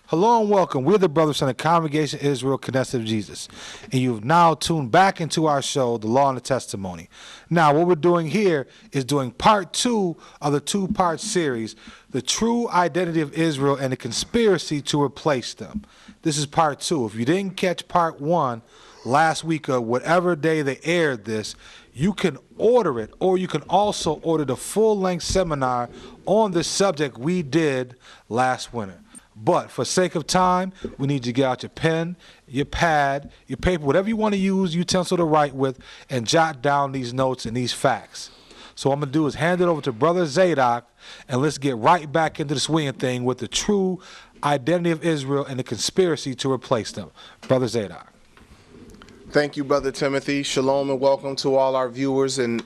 Hello and welcome. We're the brothers from the Congregation Israel Knesset of Jesus, and you've now tuned back into our show, The Law and the Testimony. Now, what we're doing here is doing part 2 of the 2-part series, The True Identity of Israel and the Conspiracy to Replace Them. This is part 2. If you didn't catch part 1 last week or whatever day they aired this, you can order it, or you can also order the full-length seminar on this subject we did last winter. But for sake of time, we need you to get out your pen, your pad, your paper, whatever you want to use, utensil to write with, and jot down these notes and these facts. So what I'm going to do is hand it over to Brother Zadok, and let's get right back into the swing of thing with the true identity of Israel and the conspiracy to replace them. Brother Zadok. Thank you, Brother Timothy. Shalom and welcome to all our viewers and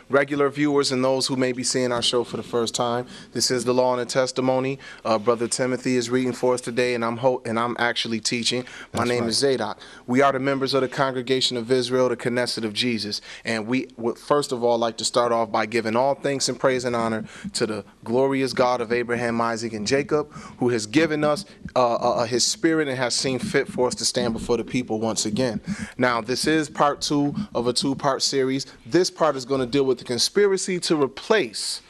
regular viewers and those who may be seeing our show for the first time. This is The Law and the Testimony. Brother Timothy is reading for us today, and I'm actually teaching. My name is Zadok. We are the members of the Congregation of Israel, the Knesset of Jesus. And we would first of all like to start off by giving all thanks and praise and honor to the glorious God of Abraham, Isaac, and Jacob, who has given us his spirit and has seen fit for us to stand before the people once again. Now, this is part 2 of a 2-part series. This part is going to deal with the conspiracy to replace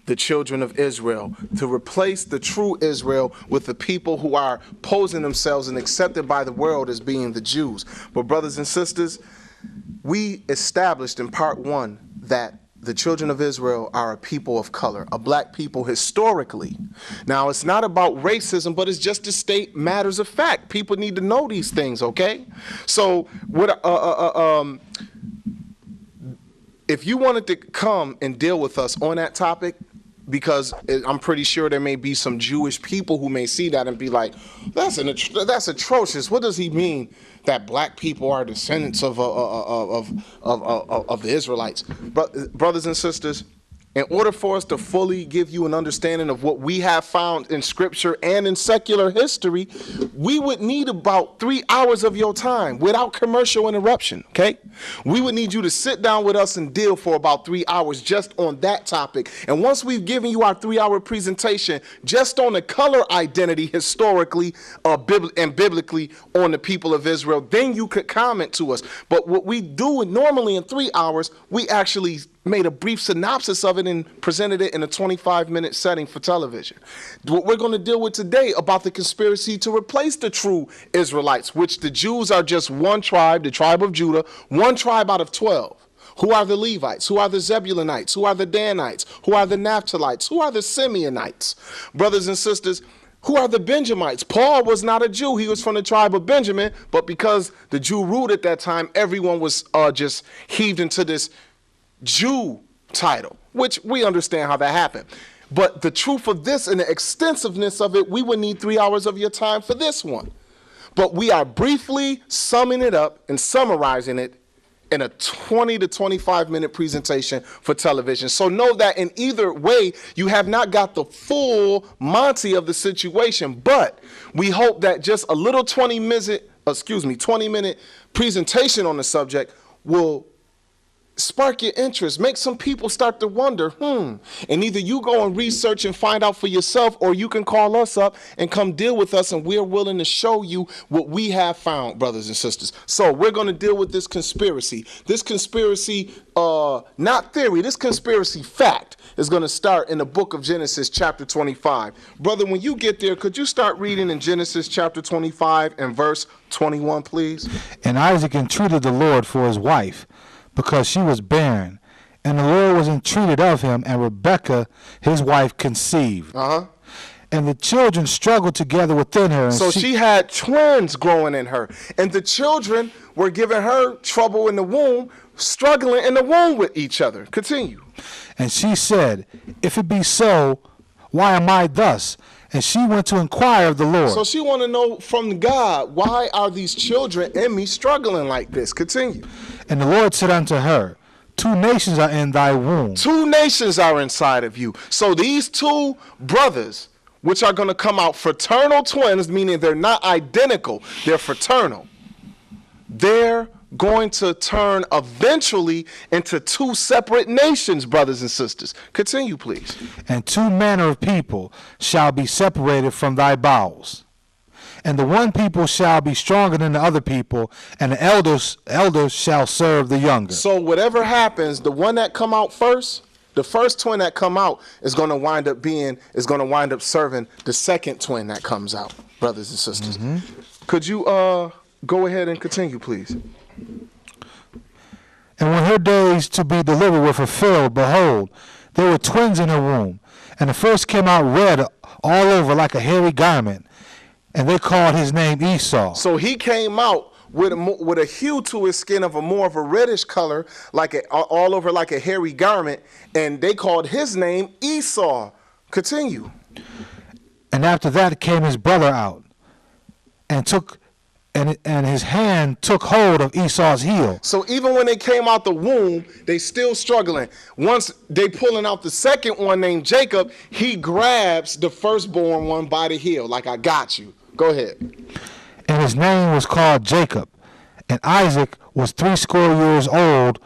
the children of Israel, to replace the true Israel with the people who are posing themselves and accepted by the world as being the Jews. But brothers and sisters, we established in part 1 that the children of Israel are a people of color, a black people historically. Now, it's not about racism, but it's just to state matters of fact. People need to know these things, okay? So, if you wanted to come and deal with us on that topic, because I'm pretty sure there may be some Jewish people who may see that and be like, that's atrocious. What does he mean that black people are descendants of the Israelites? But brothers and sisters, in order for us to fully give you an understanding of what we have found in scripture and in secular history, we would need about 3 hours of your time without commercial interruption, okay? We would need you to sit down with us and deal for about 3 hours just on that topic. And once we've given you our 3-hour presentation just on the color identity historically and biblically on the people of Israel, then you could comment to us. But what we do normally in 3 hours, we actually made a brief synopsis of it and presented it in a 25-minute setting for television. What we're going to deal with today about the conspiracy to replace the true Israelites, which the Jews are just one tribe, the tribe of Judah, one tribe out of 12. Who are the Levites? Who are the Zebulunites? Who are the Danites? Who are the Naphtalites? Who are the Simeonites? Brothers and sisters, who are the Benjamites? Paul was not a Jew. He was from the tribe of Benjamin, but because the Jew ruled at that time, everyone was just heaved into this Jew title, which we understand how that happened. But the truth of this and the extensiveness of it, we would need 3 hours of your time for this one. But we are briefly summing it up and summarizing it in a 20 to 25-minute presentation for television. So know that in either way, you have not got the full Monty of the situation, but we hope that just a little 20-minute presentation on the subject will spark your interest, make some people start to wonder, and either you go and research and find out for yourself, or you can call us up and come deal with us, and we're willing to show you what we have found, brothers and sisters. So we're going to deal with this conspiracy. This conspiracy, not theory, this conspiracy fact is going to start in the book of Genesis chapter 25. Brother, when you get there, could you start reading in Genesis chapter 25 and verse 21, please? And Isaac entreated the Lord for his wife, because she was barren, and the Lord was entreated of him, and Rebekah, his wife, conceived. And the children struggled together within her. And so she had twins growing in her, and the children were giving her trouble in the womb, struggling in the womb with each other. Continue. And she said, if it be so, why am I thus? And she went to inquire of the Lord. So she wanted to know from God, why are these children in me struggling like this? Continue. And the Lord said unto her, 2 nations are in thy womb. 2 nations are inside of you. So these 2 brothers, which are going to come out fraternal twins, meaning they're not identical, they're fraternal. They're going to turn eventually into two separate nations, brothers and sisters. Continue, please. And two manner of people shall be separated from thy bowels. And the one people shall be stronger than the other people, and the elders shall serve the younger. So whatever happens, the one that come out first, the first twin that come out is going to wind up serving the second twin that comes out, brothers and sisters. Could you go ahead and continue, please? And when her days to be delivered were fulfilled, behold, there were twins in her womb. And the first came out red all over like a hairy garment, and they called his name Esau. So he came out with a hue to his skin of more of a reddish color, all over like a hairy garment, and they called his name Esau. Continue. And after that came his brother out, and his hand took hold of Esau's heel. So even when they came out the womb, they still struggling. Once they pulling out the second one named Jacob, he grabs the firstborn one by the heel, like, I got you. Go ahead. And his name was called Jacob. And Isaac was 80 years old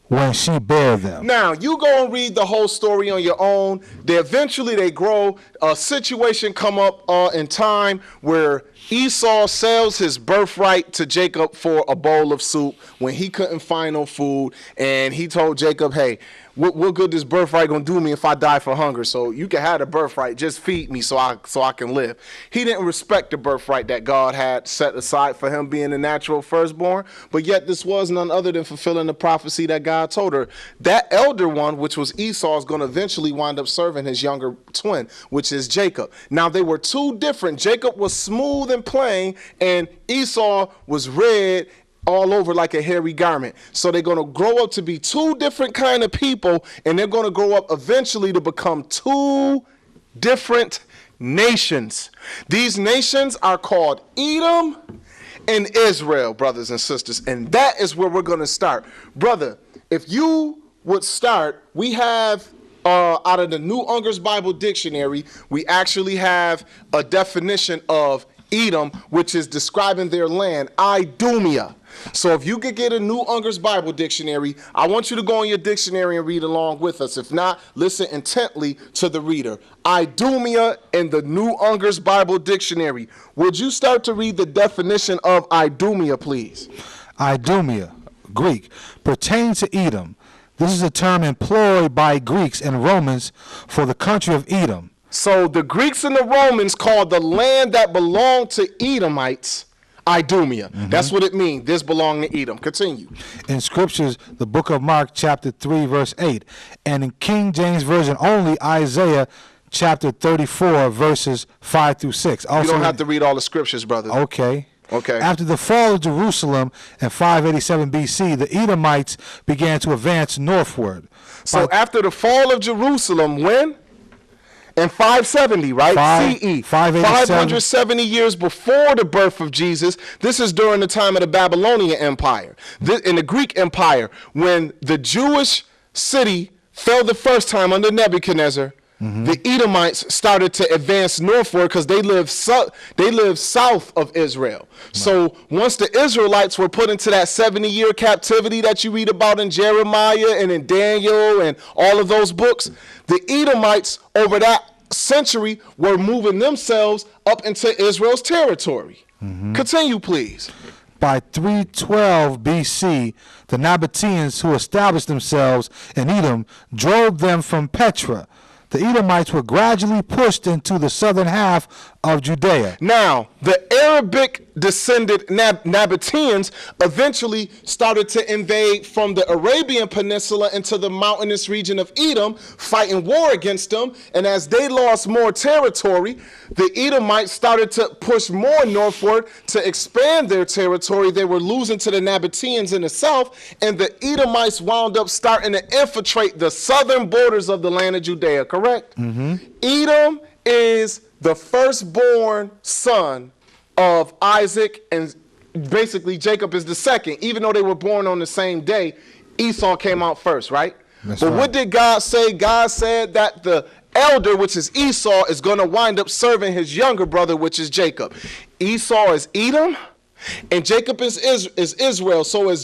when she bare them. Now, you go and read the whole story on your own. Eventually they grow. A situation come up in time where Esau sells his birthright to Jacob for a bowl of soup when he couldn't find no food. And he told Jacob, hey, what good this birthright gonna do me if I die for hunger? So you can have the birthright, just feed me so I can live. He didn't respect the birthright that God had set aside for him being the natural firstborn, but yet this was none other than fulfilling the prophecy that God told her. That elder one, which was Esau, is gonna eventually wind up serving his younger twin, which is Jacob. Now they were two different. Jacob was smooth and plain, and Esau was red all over like a hairy garment. So they're going to grow up to be two different kind of people, and they're going to grow up eventually to become two different nations. These nations are called Edom and Israel, brothers and sisters, and that is where we're going to start. Brother, if you would start, we have out of the New Unger's Bible Dictionary, we actually have a definition of Edom, which is describing their land, Idumea. So if you could get a New Unger's Bible Dictionary, I want you to go in your dictionary and read along with us. If not, listen intently to the reader. Idumea in the New Unger's Bible Dictionary. Would you start to read the definition of Idumea, please? Idumea, Greek, pertains to Edom. This is a term employed by Greeks and Romans for the country of Edom. So the Greeks and the Romans called the land that belonged to Edomites Idumea. That's what it means. This belonged to Edom. Continue. In scriptures, the book of Mark, chapter 3, verse 8. And in King James Version only, Isaiah, chapter 34, verses 5 through 6. Also, you don't have to read all the scriptures, brother. Okay. Okay. After the fall of Jerusalem in 587 BC, the Edomites began to advance northward. So after the fall of Jerusalem, when? In 570, right? CE. 570 years before the birth of Jesus. This is during the time of the Babylonian Empire. In the Greek Empire, when the Jewish city fell the first time under Nebuchadnezzar, the Edomites started to advance northward because they lived south of Israel. Right. So once the Israelites were put into that 70-year captivity that you read about in Jeremiah and in Daniel and all of those books, the Edomites over that century were moving themselves up into Israel's territory. Continue, please. By 312 BC, the Nabateans who established themselves in Edom drove them from Petra. The Edomites were gradually pushed into the southern half of Judea. Now, the Arabic-descended Nabateans eventually started to invade from the Arabian Peninsula into the mountainous region of Edom, fighting war against them. And as they lost more territory, the Edomites started to push more northward to expand their territory. They were losing to the Nabateans in the south, and the Edomites wound up starting to infiltrate the southern borders of the land of Judea, correct? Edom is the firstborn son of Isaac, and basically Jacob is the second. Even though they were born on the same day, Esau came out first, right? But right. What did God say? God said that the elder, which is Esau, is going to wind up serving his younger brother, which is Jacob. Esau is Edom, And Jacob is Israel, so is